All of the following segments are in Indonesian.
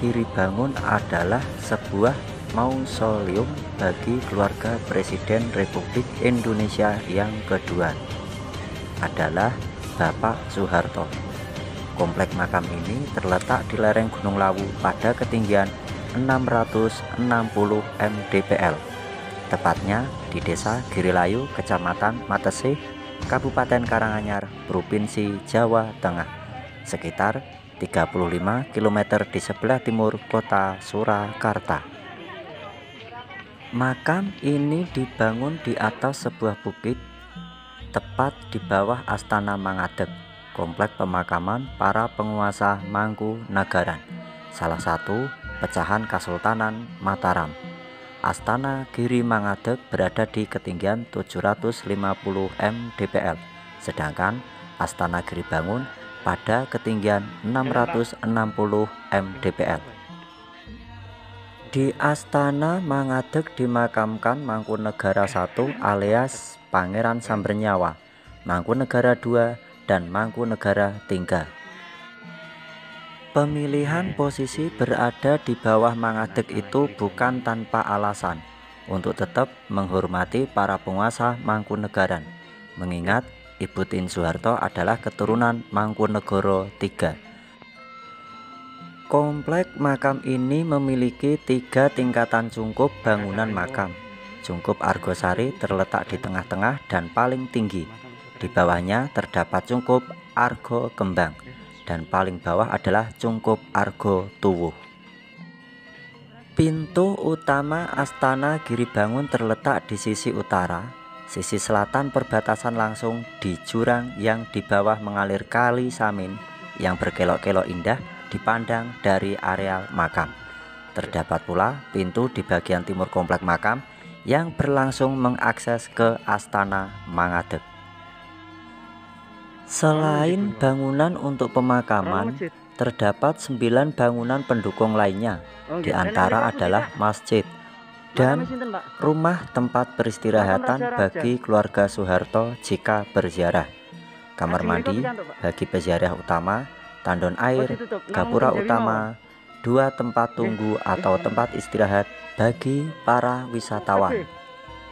Giribangun adalah sebuah mausoleum bagi keluarga Presiden Republik Indonesia yang kedua, adalah Bapak Soeharto. Komplek makam ini terletak di lereng Gunung Lawu pada ketinggian 660 mdpl, tepatnya di Desa Girilayu, Kecamatan Matesih, Kabupaten Karanganyar, Provinsi Jawa Tengah, sekitar 35 km di sebelah timur kota Surakarta. Makam ini dibangun di atas sebuah bukit, tepat di bawah Astana Mangadeg, komplek pemakaman para penguasa Mangkunagaran, salah satu pecahan Kesultanan Mataram. Astana Giri Mangadeg berada di ketinggian 750 mdpl, sedangkan Astana Giribangun pada ketinggian 660 mdpl. Di Astana Mangadeg dimakamkan Mangkunegara I alias Pangeran Sambernyawa, Mangkunegara II, dan Mangkunegara III. Pemilihan posisi berada di bawah Mangadeg itu bukan tanpa alasan, untuk tetap menghormati para penguasa Mangkunegaran, mengingat Ibu Tien Soeharto adalah keturunan Mangkunegara III. Komplek makam ini memiliki 3 tingkatan cungkup bangunan makam. Cungkup Argosari terletak di tengah-tengah dan paling tinggi. Di bawahnya terdapat cungkup Argo Kembang, dan paling bawah adalah cungkup Argo Tuwuh. Pintu utama Astana Giribangun terletak di sisi utara. Sisi selatan perbatasan langsung di jurang yang di bawah mengalir Kali Samin yang berkelok-kelok indah dipandang dari areal makam. Terdapat pula pintu di bagian timur komplek makam yang berlangsung mengakses ke Astana Mangadeg. Selain bangunan untuk pemakaman, terdapat 9 bangunan pendukung lainnya. Di antara adalah masjid dan rumah tempat peristirahatan bagi keluarga Soeharto jika berziarah, kamar mandi bagi peziarah utama, tandon air, gapura utama, 2 tempat tunggu atau tempat istirahat bagi para wisatawan,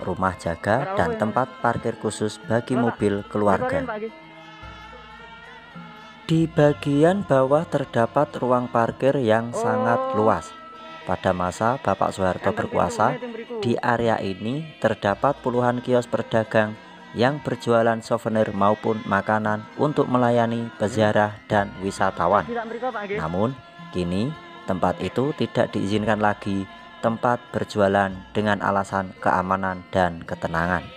rumah jaga, dan tempat parkir khusus bagi mobil keluarga. Di bagian bawah terdapat ruang parkir yang sangat luas. Pada masa Bapak Soeharto berkuasa, di area ini terdapat puluhan kios pedagang yang berjualan souvenir maupun makanan untuk melayani peziarah dan wisatawan. Namun, kini tempat itu tidak diizinkan lagi tempat berjualan dengan alasan keamanan dan ketenangan.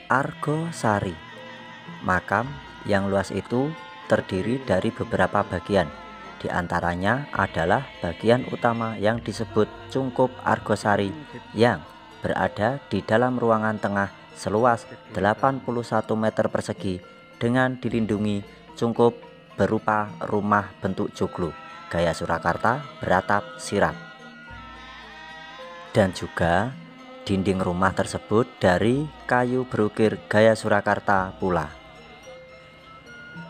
Argosari, makam yang luas itu terdiri dari beberapa bagian. Di antaranya adalah bagian utama yang disebut cungkup Argosari yang berada di dalam ruangan tengah seluas 81 meter persegi dengan dilindungi cungkup berupa rumah bentuk joglo gaya Surakarta beratap sirap, dan juga dinding rumah tersebut dari kayu berukir gaya Surakarta pula.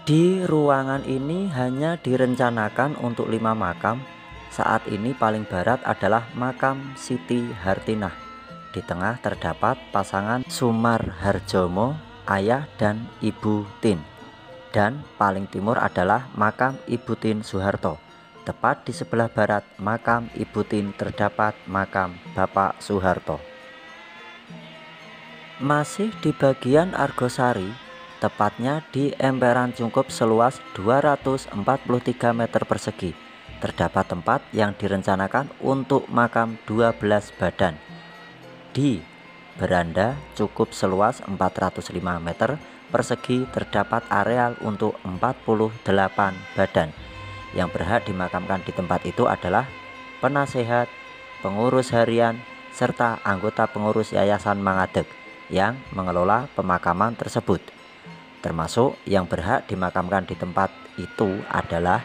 Di ruangan ini hanya direncanakan untuk 5 makam. Saat ini paling barat adalah makam Siti Hartinah. Di tengah terdapat pasangan Sumar Harjomo, ayah dan Ibu Tien. Dan paling timur adalah makam Ibu Tien Soeharto. Tepat di sebelah barat makam Ibu Tien terdapat makam Bapak Soeharto. Masih di bagian Argosari, tepatnya di emperan cungkup seluas 243 meter persegi, terdapat tempat yang direncanakan untuk makam 12 badan. Di beranda cukup seluas 405 meter persegi terdapat areal untuk 48 badan. Yang berhak dimakamkan di tempat itu adalah penasehat, pengurus harian, serta anggota pengurus Yayasan Mangadeg yang mengelola pemakaman tersebut. Termasuk yang berhak dimakamkan di tempat itu adalah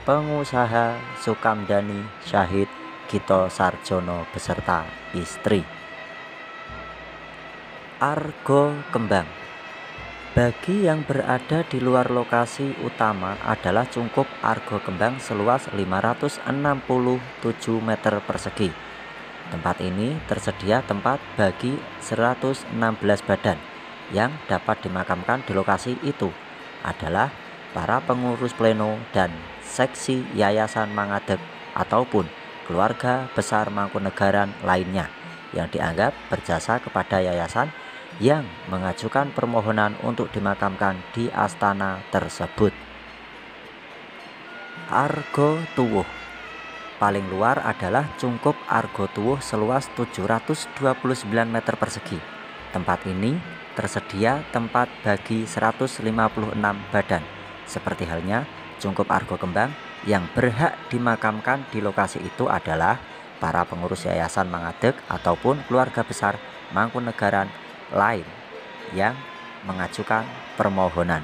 pengusaha Sukamdani Syahid Gito Sarjono beserta istri. Argo Kembang, Bagi yang berada di luar lokasi utama adalah Cungkup Argo Kembang seluas 567 meter persegi. Tempat ini tersedia tempat bagi 116 badan yang dapat dimakamkan di lokasi itu adalah para pengurus pleno dan seksi Yayasan Mangadeg ataupun keluarga besar Mangkunegaran lainnya yang dianggap berjasa kepada yayasan yang mengajukan permohonan untuk dimakamkan di astana tersebut. Argo Tuwuh. Paling luar adalah Cungkup Argo Tuwuh seluas 729 meter persegi. Tempat ini tersedia tempat bagi 156 badan, seperti halnya Cungkup Argo Kembang. Yang berhak dimakamkan di lokasi itu adalah para pengurus Yayasan Mangadeg ataupun keluarga besar Mangkunegaran lain yang mengajukan permohonan.